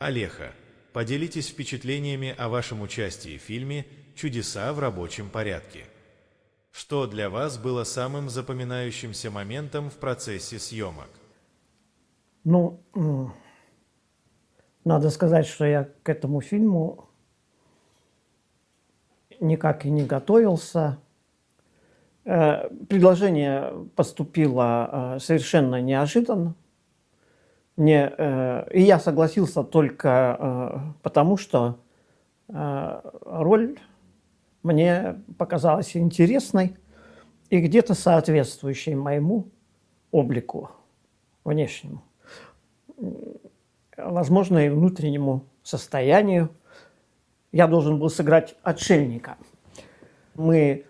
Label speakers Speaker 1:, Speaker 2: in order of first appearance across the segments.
Speaker 1: Алеха, поделитесь впечатлениями о вашем участии в фильме «Чудеса в рабочем порядке». Что для вас было самым запоминающимся моментом в процессе съемок?
Speaker 2: Ну, надо сказать, что я к этому фильму никак и не готовился. Предложение поступило совершенно неожиданно. И я согласился только потому, что роль мне показалась интересной и где-то соответствующей моему облику внешнему, возможно, и внутреннему состоянию. Я должен был сыграть отшельника. Мы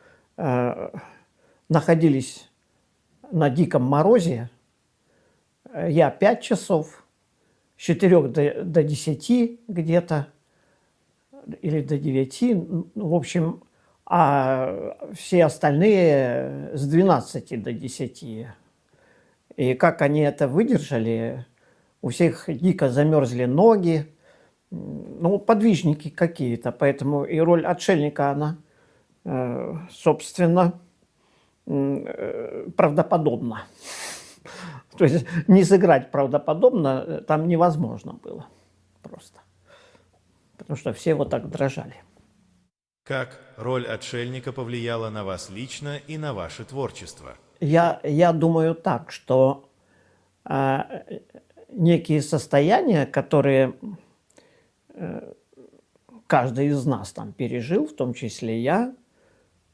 Speaker 2: находились на диком морозе. Я 5 часов, с 4 до 10 где-то, или до 9, в общем, а все остальные с 12 до 10. И как они это выдержали, у всех дико замерзли ноги, ну, подвижники какие-то, поэтому и роль отшельника, она, собственно, правдоподобна. То есть не сыграть правдоподобно там невозможно было просто, потому что все вот так дрожали.
Speaker 1: Как роль отшельника повлияла на вас лично и на ваше творчество?
Speaker 2: Я думаю так, что некие состояния, которые каждый из нас там пережил, в том числе я,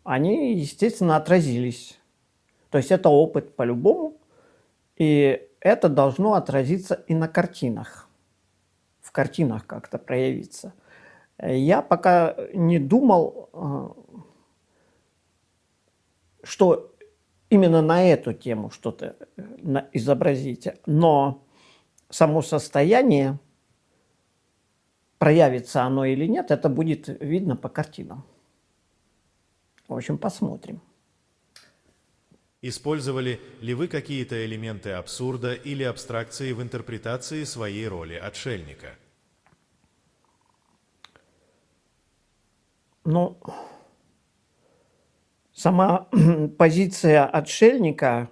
Speaker 2: они, естественно, отразились. То есть это опыт по-любому, и это должно отразиться и на картинах, в картинах как-то проявиться. Я пока не думал, что именно на эту тему что-то изобразить, но само состояние, проявится оно или нет, это будет видно по картинам. В общем, посмотрим.
Speaker 1: Использовали ли вы какие-то элементы абсурда или абстракции в интерпретации своей роли отшельника?
Speaker 2: Ну, сама позиция отшельника,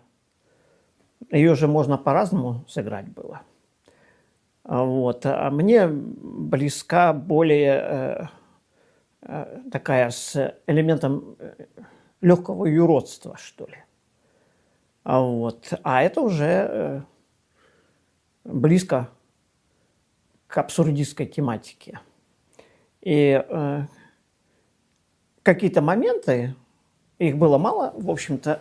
Speaker 2: ее же можно по-разному сыграть было. Вот. А мне близка более такая с элементом легкого юродства, что ли. Вот. А это уже близко к абсурдистской тематике. И какие-то моменты, их было мало, в общем-то,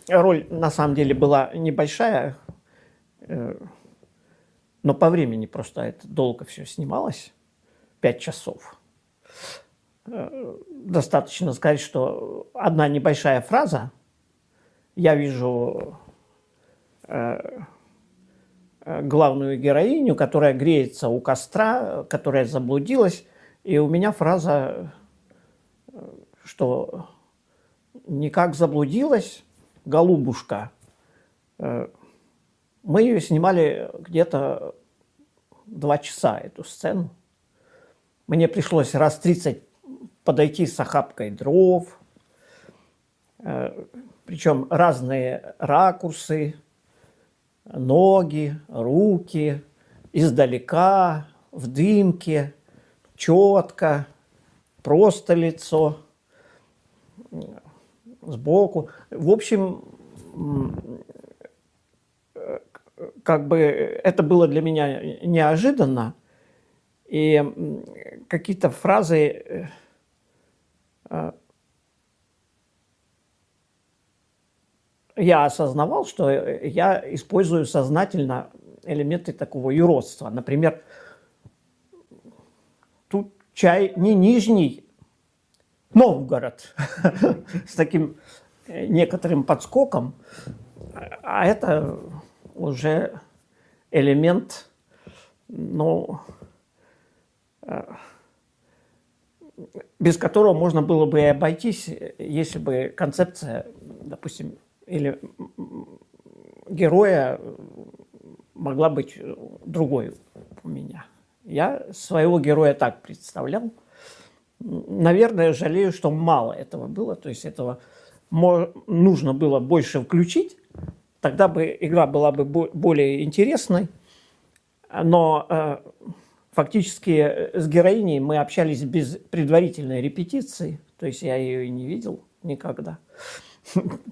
Speaker 2: роль на самом деле была небольшая, но по времени просто это долго все снималось, 5 часов. Достаточно сказать, что одна небольшая фраза, я вижу главную героиню, которая греется у костра, которая заблудилась, и у меня фраза, что никак заблудилась голубушка. Мы ее снимали где-то 2 часа, эту сцену. Мне пришлось раз 30 подойти с охапкой дров, причем разные ракурсы, ноги, руки, издалека, в дымке, четко, просто лицо, сбоку. В общем, как бы это было для меня неожиданно, и какие-то фразы я осознавал, что я использую сознательно элементы такого юродства. Например, тут чай не Нижний Новгород с таким некоторым подскоком, а это уже элемент, ну, без которого можно было бы и обойтись, если бы концепция, допустим, или героя могла быть другой у меня. Я своего героя так представлял. Наверное, жалею, что мало этого было. То есть этого нужно было больше включить. Тогда бы игра была бы более интересной. Но фактически с героиней мы общались без предварительной репетиции. То есть я ее и не видел никогда.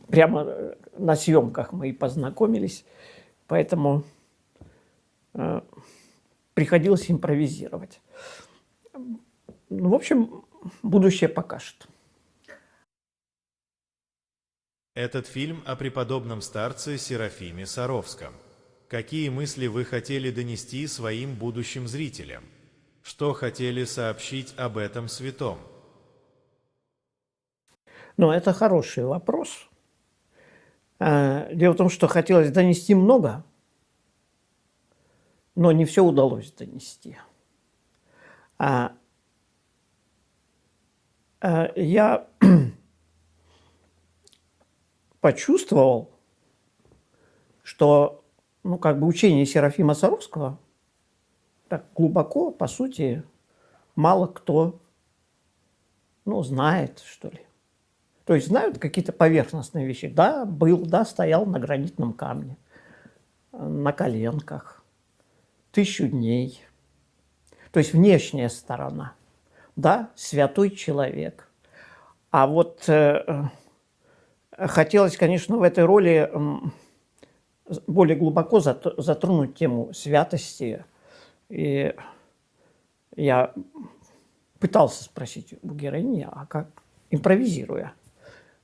Speaker 2: Прямо на съемках мы и познакомились. Поэтому приходилось импровизировать. Ну, в общем, будущее покажет.
Speaker 1: Этот фильм о преподобном старце Серафиме Саровском. Какие мысли вы хотели донести своим будущим зрителям? Что хотели сообщить об этом святом?
Speaker 2: Ну, это хороший вопрос. Дело в том, что хотелось донести много, но не все удалось донести. Я почувствовал, что учение Серафима Саровского так глубоко, по сути, мало кто знает, что ли. То есть знают какие-то поверхностные вещи. Да, стоял на гранитном камне, на коленках, 1000 дней. То есть внешняя сторона. Да, святой человек. А вот хотелось, конечно, в этой роли более глубоко затронуть тему святости. И я пытался спросить у героини, а как, импровизируя,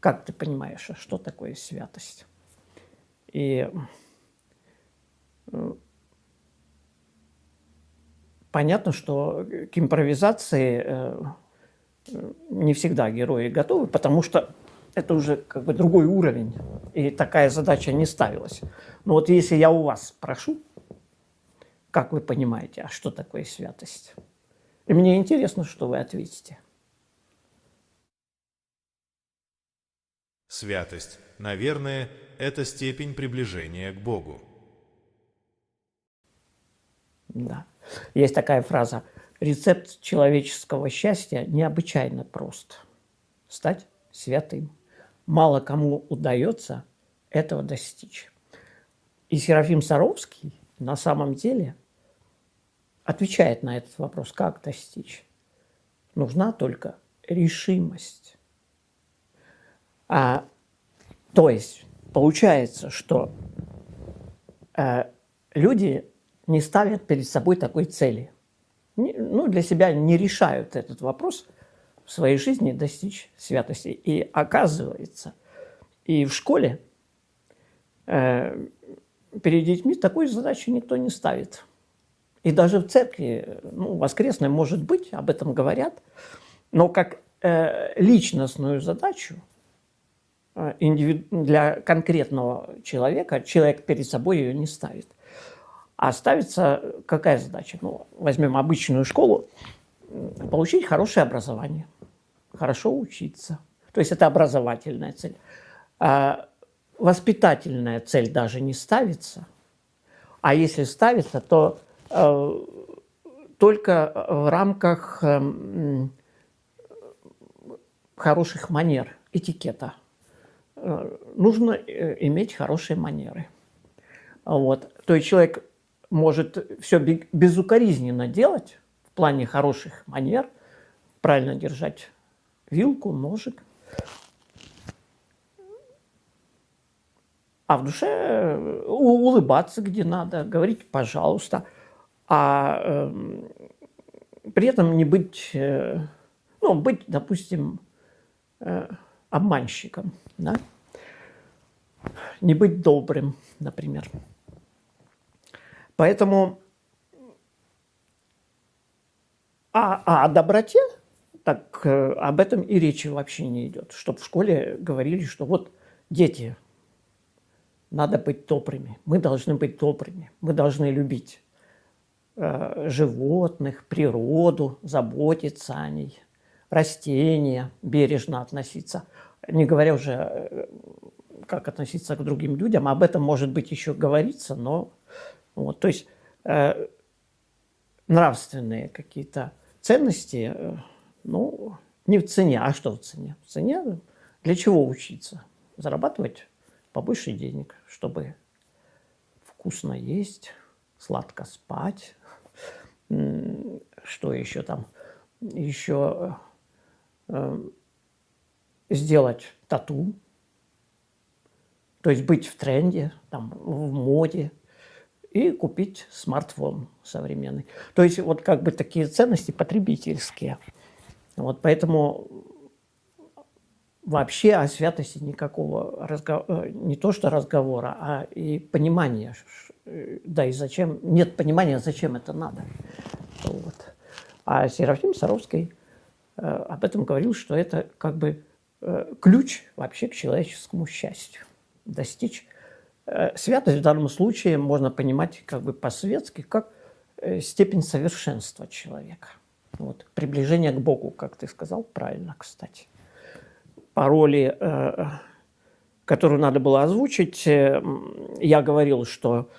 Speaker 2: как ты понимаешь, что такое святость? И понятно, что к импровизации не всегда герои готовы, потому что это уже другой уровень, и такая задача не ставилась. Но вот если я у вас спрошу, как вы понимаете, а что такое святость? И мне интересно, что вы ответите.
Speaker 1: Святость, наверное, это степень приближения к Богу.
Speaker 2: Да. Есть такая фраза: рецепт человеческого счастья необычайно прост. Стать святым. Мало кому удается этого достичь. И Серафим Саровский на самом деле отвечает на этот вопрос, как достичь. Нужна только решимость. То есть получается, что люди не ставят перед собой такой цели. Для себя не решают этот вопрос в своей жизни достичь святости. И оказывается, и в школе перед детьми такой задачи никто не ставит. И даже в церкви, воскресной, может быть, об этом говорят, но как личностную задачу для конкретного человека человек перед собой ее не ставит. А ставится какая задача? Возьмем обычную школу, получить хорошее образование, хорошо учиться. То есть это образовательная цель. Воспитательная цель даже не ставится. А если ставится, то только в рамках хороших манер, этикета. Нужно иметь хорошие манеры. То есть человек может все безукоризненно делать в плане хороших манер, правильно держать вилку, ножик. А в душе улыбаться где надо, говорить «пожалуйста», а при этом не быть, быть, допустим, обманщиком, да? Не быть добрым, например. Поэтому о доброте так об этом и речи вообще не идет. Чтобы в школе говорили, что вот дети, надо быть добрыми, мы должны быть добрыми, мы должны любить животных, природу, заботиться о ней, растения, бережно относиться. Не говоря уже, как относиться к другим людям, об этом, может быть, еще говорится, но то есть нравственные какие-то ценности, ну, не в цене. А что в цене? В цене для чего учиться? Зарабатывать побольше денег, чтобы вкусно есть, сладко спать. Что еще там? Еще сделать тату. То есть быть в тренде, там, в моде. И купить смартфон современный. То есть вот как бы такие ценности потребительские. Вот поэтому вообще о святости никакого не то что разговора, а и понимания. Да и зачем? Нет понимания, зачем это надо. Вот. А Серафим Саровский об этом говорил, что это как бы ключ вообще к человеческому счастью. Достичь. Святость в данном случае можно понимать как бы по-светски, как степень совершенства человека. Вот. Приближение к Богу, как ты сказал, правильно, кстати. По роли, которую надо было озвучить, я говорил, что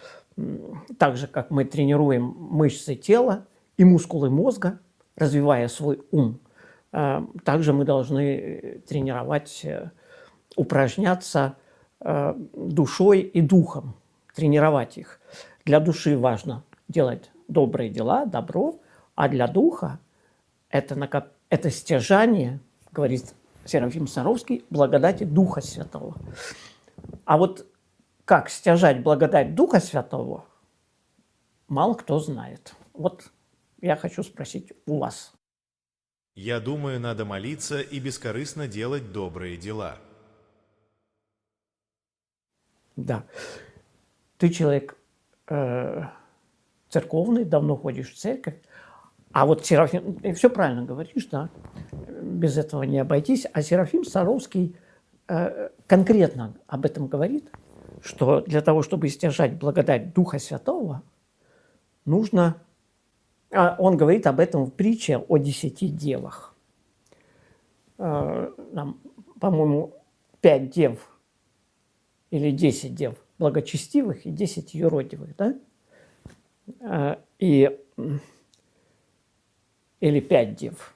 Speaker 2: так же, как мы тренируем мышцы тела и мускулы мозга, развивая свой ум, также мы должны тренировать, упражняться душой и духом, тренировать их. Для души важно делать добрые дела, добро, а для духа это стяжание, говорит Серафим Саровский, благодати Духа Святого. А вот как стяжать благодать Духа Святого, мало кто знает. Вот я хочу спросить у вас.
Speaker 1: Я думаю, надо молиться и бескорыстно делать добрые дела.
Speaker 2: Да. Ты человек церковный, давно ходишь в церковь, а вот Серафим, ты все правильно говоришь, да, без этого не обойтись, а Серафим Саровский конкретно об этом говорит, что для того, чтобы стяжать благодать Духа Святого, нужно, он говорит об этом в притче о 10 девах. Там, по-моему, 5 дев или 10 дев благочестивых и 10 юродивых, да? Или 5 дев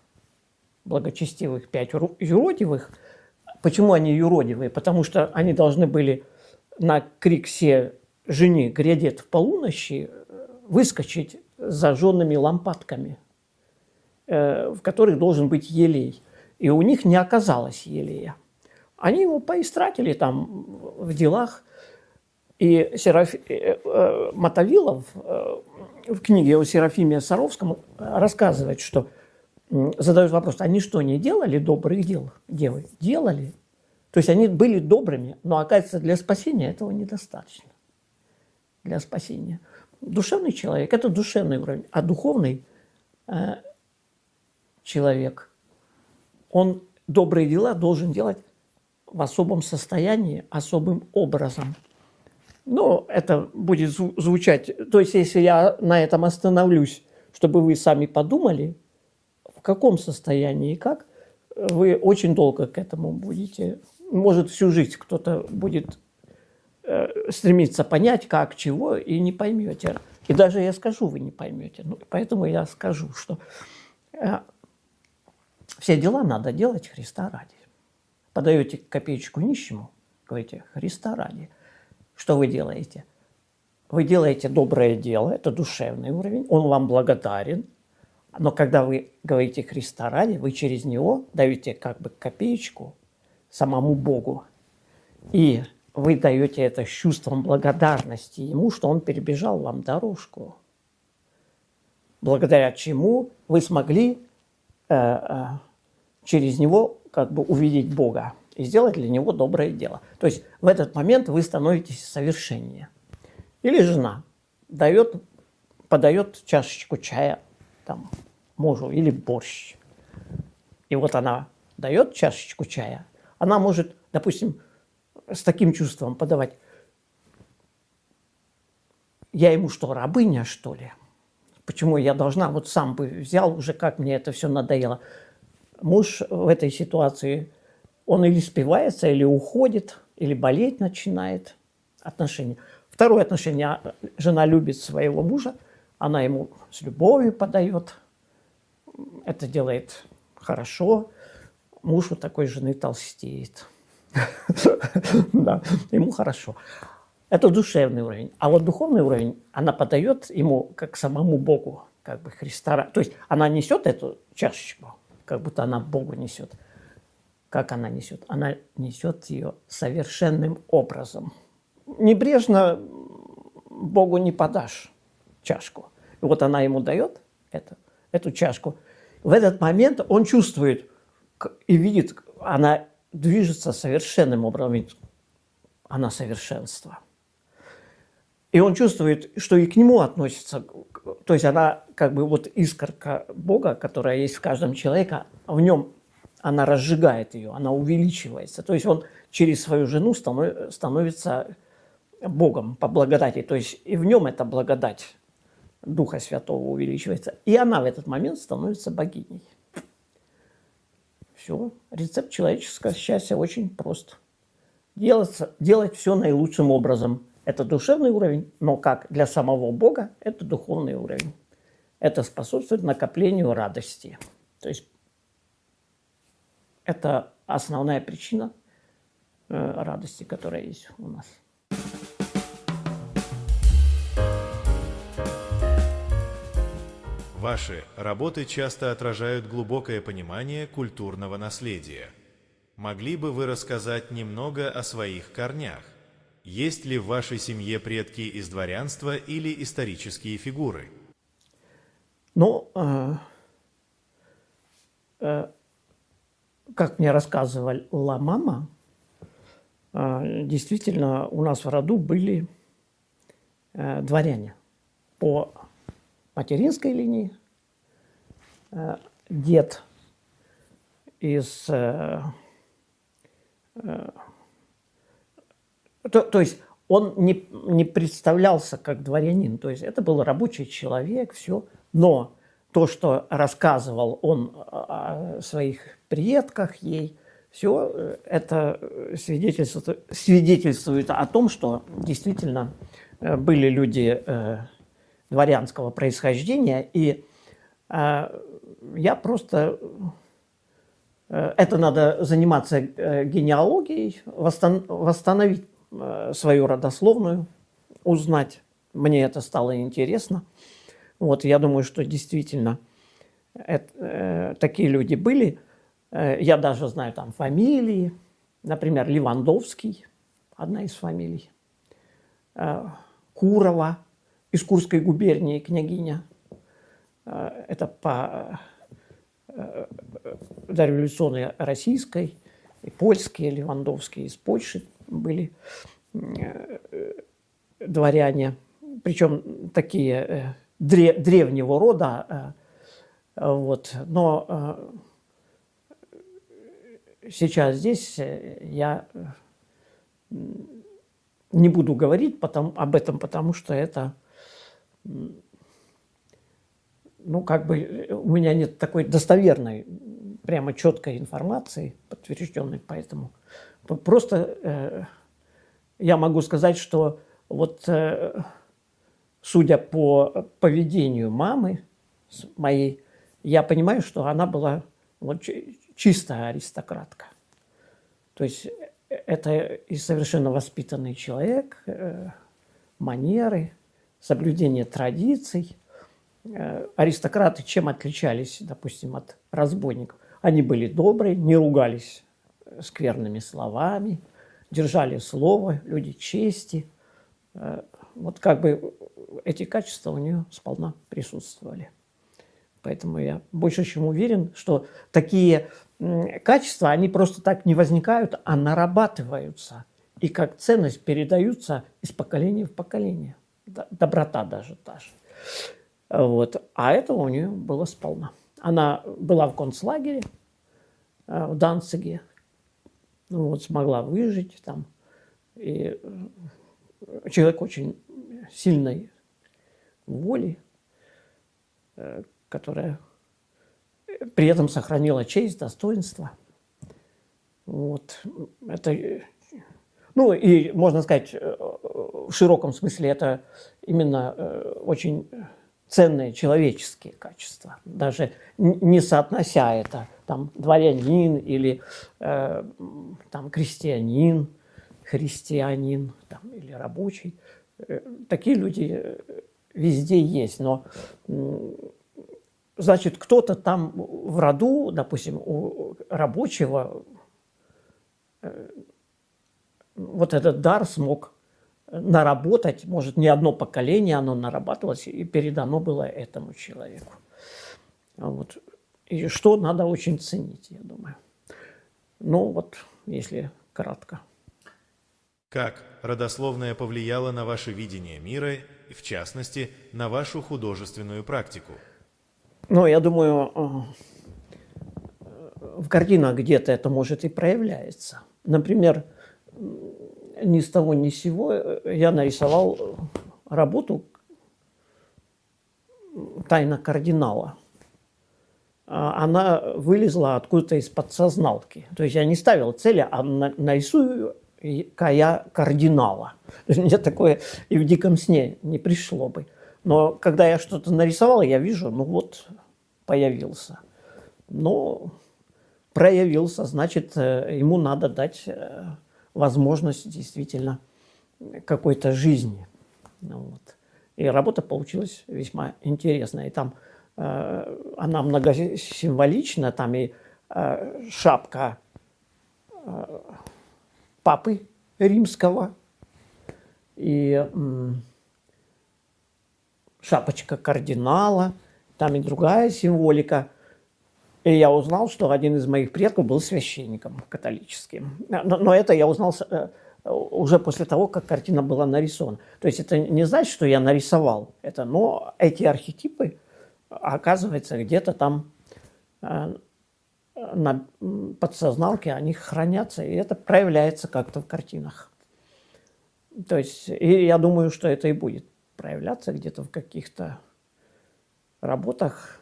Speaker 2: благочестивых, 5 юродивых. Почему они юродивые? Потому что они должны были на крик «се жени грядет в полуночи» выскочить с зажженными лампадками, в которых должен быть елей. И у них не оказалось елея. Они его поистратили там в делах. И Мотовилов в книге о Серафиме Саровском рассказывает, что задают вопрос, они что, не делали добрых дел? Девы делали. То есть они были добрыми, но, оказывается, для спасения этого недостаточно. Для спасения. Душевный человек – это душевный уровень, а духовный человек, он добрые дела должен делать в особом состоянии, особым образом. Ну, это будет звучать... То есть, если я на этом остановлюсь, чтобы вы сами подумали, в каком состоянии и как, вы очень долго к этому будете... Может, всю жизнь кто-то будет стремиться понять, как, чего, и не поймете. И даже я скажу, вы не поймете. Ну, поэтому я скажу, что все дела надо делать Христа ради. Подаете копеечку нищему, говорите, Христа ради. Что вы делаете? Вы делаете доброе дело, это душевный уровень, он вам благодарен. Но когда вы говорите Христа ради, вы через него даете как бы копеечку самому Богу. И вы даете это с чувством благодарности ему, что он перебежал вам дорожку. Благодаря чему вы смогли через него как бы увидеть Бога и сделать для него доброе дело. То есть в этот момент вы становитесь совершеннее. Или жена подает чашечку чая там, мужу или борщ. И вот она дает чашечку чая, она может, допустим, с таким чувством подавать. Я ему что, рабыня, что ли? Почему я должна, вот сам бы взял уже, как мне это все надоело. Муж в этой ситуации, он или спивается, или уходит, или болеть начинает. Отношения. Второе отношение. Жена любит своего мужа, она ему с любовью подает. Это делает хорошо. Муж у такой жены толстеет. Да, ему хорошо. Это душевный уровень. А вот духовный уровень, она подает ему как самому Богу, как бы Христа. То есть она несет эту чашечку, как будто она Богу несет. Как она несет? Она несет ее совершенным образом. Небрежно Богу не подашь чашку. И вот она ему дает эту чашку. В этот момент он чувствует и видит, она движется совершенным образом. Видит, она совершенство. И он чувствует, что и к нему относится. То есть она как бы вот искорка Бога, которая есть в каждом человеке, в нем она разжигает ее, она увеличивается. То есть он через свою жену становится Богом по благодати. То есть и в нем эта благодать Духа Святого увеличивается. И она в этот момент становится богиней. Все. Рецепт человеческого счастья очень прост. Делать все наилучшим образом. Это душевный уровень, но как для самого Бога, это духовный уровень. Это способствует накоплению радости. То есть это основная причина радости, которая есть у нас.
Speaker 1: Ваши работы часто отражают глубокое понимание культурного наследия. Могли бы вы рассказать немного о своих корнях? Есть ли в вашей семье предки из дворянства или исторические фигуры?
Speaker 2: Ну, как мне рассказывала мама, действительно у нас в роду были дворяне по материнской линии. Дед из... То есть он не представлялся как дворянин, то есть это был рабочий человек, все. Но то, что рассказывал он о своих предках ей, все это свидетельствует о том, что действительно были люди дворянского происхождения, и я просто... Это надо заниматься генеалогией, восстановить свою родословную, узнать. Мне это стало интересно. Вот, я думаю, что действительно такие люди были. Я даже знаю там фамилии. Например, Левандовский, одна из фамилий. Курова из Курской губернии, княгиня. Это по дореволюционной российской, и польские, Левандовские из Польши были дворяне, причем такие древнего рода. Вот. Но сейчас здесь я не буду говорить об этом, потому что это... Ну, как бы у меня нет такой достоверной, прямо четкой информации, подтвержденной, поэтому просто я могу сказать, что вот судя по поведению мамы моей, я понимаю, что она была вот чистая аристократка. То есть это и совершенно воспитанный человек, манеры, соблюдение традиций. Аристократы чем отличались, допустим, от разбойников? Они были добрые, не ругались скверными словами, держали слово, люди чести. Вот как бы эти качества у нее сполна присутствовали. Поэтому я больше чем уверен, что такие качества, они просто так не возникают, а нарабатываются. И как ценность передаются из поколения в поколение. Доброта даже та же. Вот. А этого у нее было сполна. Она была в концлагере в Данциге, ну, вот, смогла выжить там. И человек очень сильной воли, которая при этом сохранила честь, достоинство. Вот. Это, ну, и, можно сказать, в широком смысле, это именно очень ценные человеческие качества, даже не соотнося это, там, дворянин или там, крестьянин, христианин там, или рабочий. Такие люди везде есть, но, значит, кто-то там в роду, допустим, у рабочего вот этот дар смог наработать, может, не одно поколение оно нарабатывалось и передано было этому человеку. Вот. И что надо очень ценить, я думаю. Ну вот, если кратко.
Speaker 1: Как родословное повлияло на ваше видение мира и, в частности, на вашу художественную практику?
Speaker 2: Ну, я думаю, в картинах где-то это может и проявляется. Например, ни с того ни с сего я нарисовал работу «Тайна кардинала». Она вылезла откуда-то из подсозналки. То есть я не ставил цели, а нарисую-ка я кардинала. Мне такое и в диком сне не пришло бы. Но когда я что-то нарисовал, я вижу, ну вот, появился. Но проявился, значит, ему надо дать возможность действительно какой-то жизни. Вот. И работа получилась весьма интересная. И там она многосимволична, там и шапка папы римского, и шапочка кардинала, там и другая символика. И я узнал, что один из моих предков был священником католическим. Но это я узнал уже после того, как картина была нарисована. То есть это не значит, что я нарисовал это, но эти архетипы, оказывается, где-то там на подсозналке они хранятся, и это проявляется как-то в картинах. То есть, и я думаю, что это и будет проявляться где-то в каких-то работах.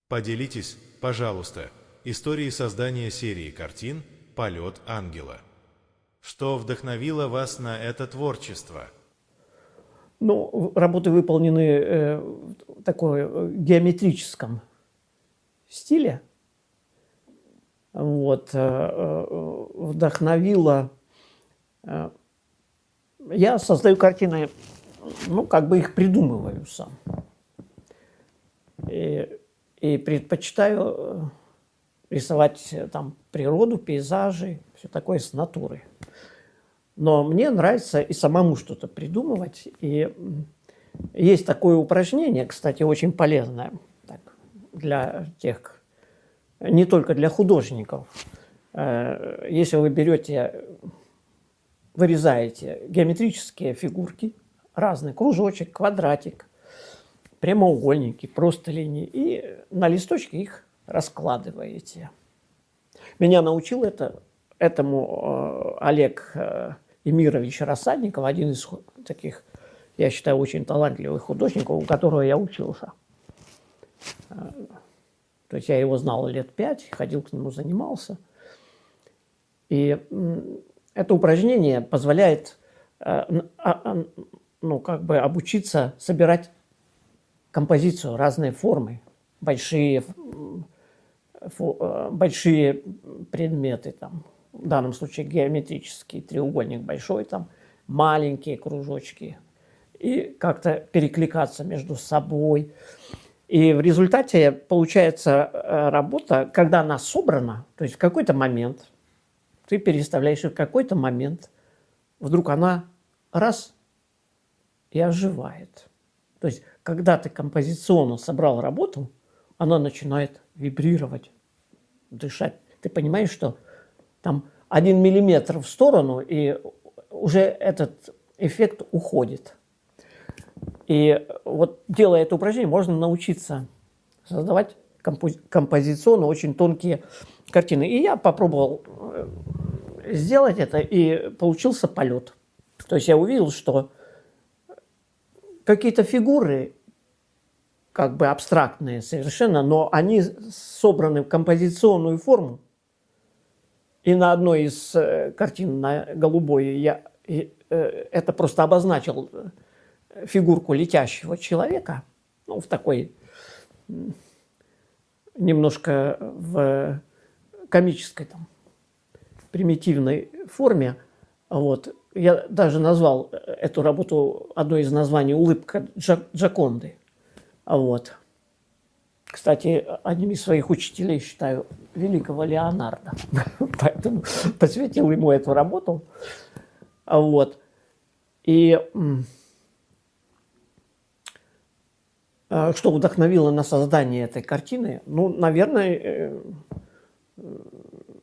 Speaker 1: Поделитесь, пожалуйста, историей создания серии картин «Полет ангела». Что вдохновило вас на это творчество?
Speaker 2: Ну, работы выполнены в такой геометрическом стиле. Вот, вдохновило. Я создаю картины, ну, как бы их придумываю сам. И предпочитаю рисовать там природу, пейзажи, все такое с натуры. Но мне нравится и самому что-то придумывать. И есть такое упражнение, кстати, очень полезное так, для тех, не только для художников. Если вы берете, вырезаете геометрические фигурки, разные, кружочек, квадратик, прямоугольники, просто линии, и на листочке их раскладываете. Меня научил этому Олег Эмирович Рассадников, один из таких, я считаю, очень талантливых художников, у которого я учился. То есть я его знал лет 5, ходил к нему, занимался. И это упражнение позволяет ну, как бы обучиться собирать композицию, разные формы, большие предметы, там, в данном случае геометрический треугольник большой, там, маленькие кружочки, и как-то перекликаться между собой. И в результате получается работа, когда она собрана, то есть в какой-то момент, ты переставляешь, и в какой-то момент вдруг она раз и оживает. То есть когда ты композиционно собрал работу, она начинает вибрировать, дышать. Ты понимаешь, что там 1 миллиметр в сторону, и уже этот эффект уходит. И вот делая это упражнение, можно научиться создавать композиционно очень тонкие картины. И я попробовал сделать это, и получился полет. То есть я увидел, что какие-то фигуры, как бы абстрактные совершенно, но они собраны в композиционную форму. И на одной из картин, на голубой, я это просто обозначил фигурку летящего человека, ну, в такой немножко в комической, там, примитивной форме. Вот. Я даже назвал эту работу, одно из названий «Улыбка Джоконды». Вот. Кстати, одним из своих учителей считаю великого Леонардо. Поэтому посвятил ему эту работу. Вот. И что вдохновило на создание этой картины? Ну, наверное,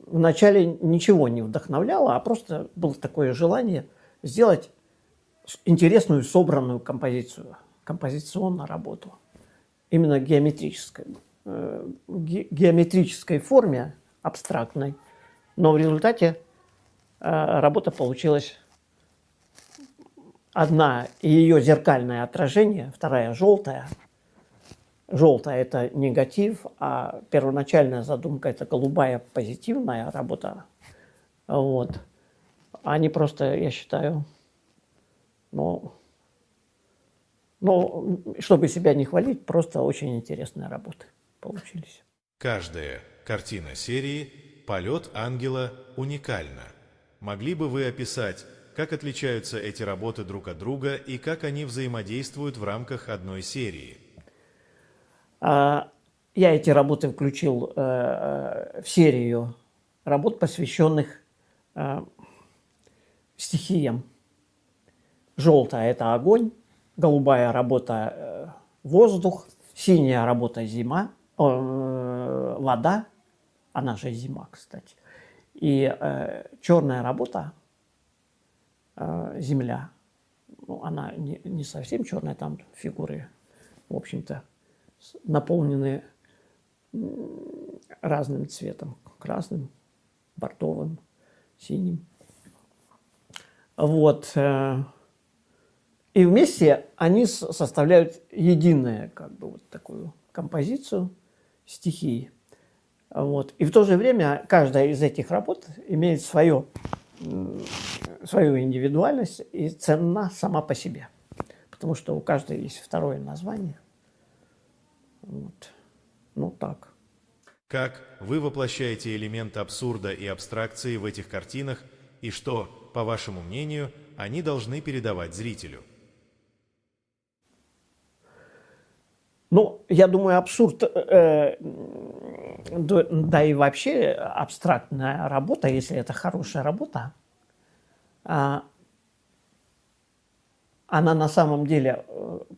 Speaker 2: вначале ничего не вдохновляло, а просто было такое желание сделать интересную, собранную композицию, композиционную работу. Именно геометрической форме, абстрактной. Но в результате работа получилась одна, и ее зеркальное отражение, вторая желтая. Желтая – это негатив, а первоначальная задумка – это голубая, позитивная работа. Вот. Они просто, я считаю, чтобы себя не хвалить, просто очень интересные работы получились.
Speaker 1: Каждая картина серии «Полет ангела» уникальна. Могли бы вы описать, как отличаются эти работы друг от друга и как они взаимодействуют в рамках одной серии?
Speaker 2: Я эти работы включил в серию работ, посвященных стихиям. Желтая – это огонь, голубая работа – воздух, синяя работа – зима, вода, она же зима, кстати, и черная работа – земля. Ну, она не совсем черная, там фигуры, в общем-то, наполнены разным цветом, красным, бордовым, синим. Вот. И вместе они составляют единую, как бы, вот такую композицию стихий. Вот. И в то же время каждая из этих работ имеет свою индивидуальность и ценна сама по себе. Потому что у каждой есть второе название. Вот. Ну так.
Speaker 1: Как вы воплощаете элементы абсурда и абстракции в этих картинах, и что, по вашему мнению, они должны передавать зрителю?
Speaker 2: Ну, я думаю, абсурд, да и вообще абстрактная работа, если это хорошая работа, она на самом деле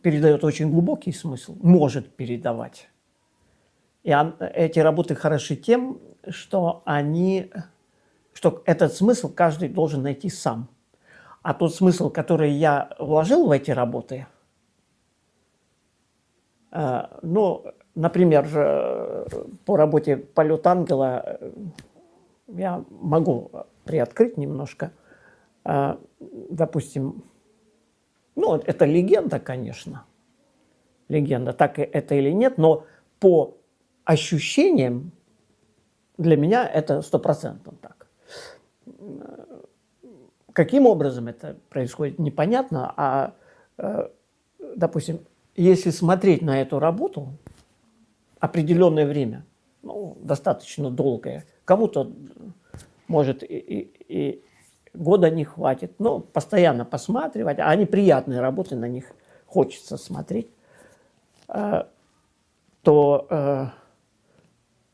Speaker 2: передает очень глубокий смысл, может передавать. И эти работы хороши тем, что этот смысл каждый должен найти сам. А тот смысл, который я вложил в эти работы, ну, например, по работе «Полет ангела» я могу приоткрыть немножко. Допустим, ну, это легенда, конечно. Легенда, так это или нет, но по ощущениям для меня это 100% так. Каким образом это происходит, непонятно. Допустим, если смотреть на эту работу определенное время, ну, достаточно долгое, кому-то, может, и года не хватит, но постоянно посматривать, а они приятные работы, на них хочется смотреть, то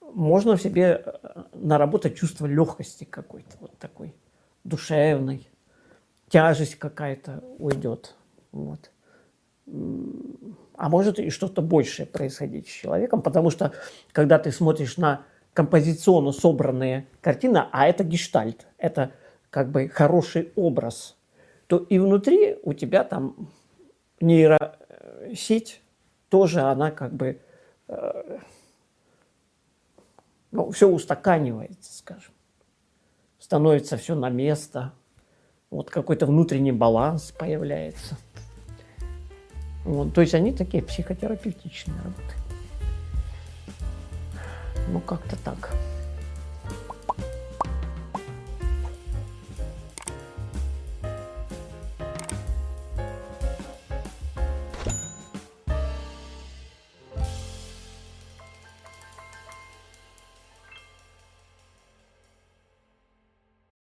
Speaker 2: можно в себе наработать чувство легкости какой-то, вот такой душевной, тяжесть какая-то уйдет. Вот. А может и что-то большее происходить с человеком, потому что когда ты смотришь на композиционно собранные картины, а это гештальт, это как бы хороший образ, то и внутри у тебя там нейросеть тоже, она как бы все устаканивается, скажем, становится все на место, вот какой-то внутренний баланс появляется. Вот, то есть они такие психотерапевтичные работы. Ну, как-то так.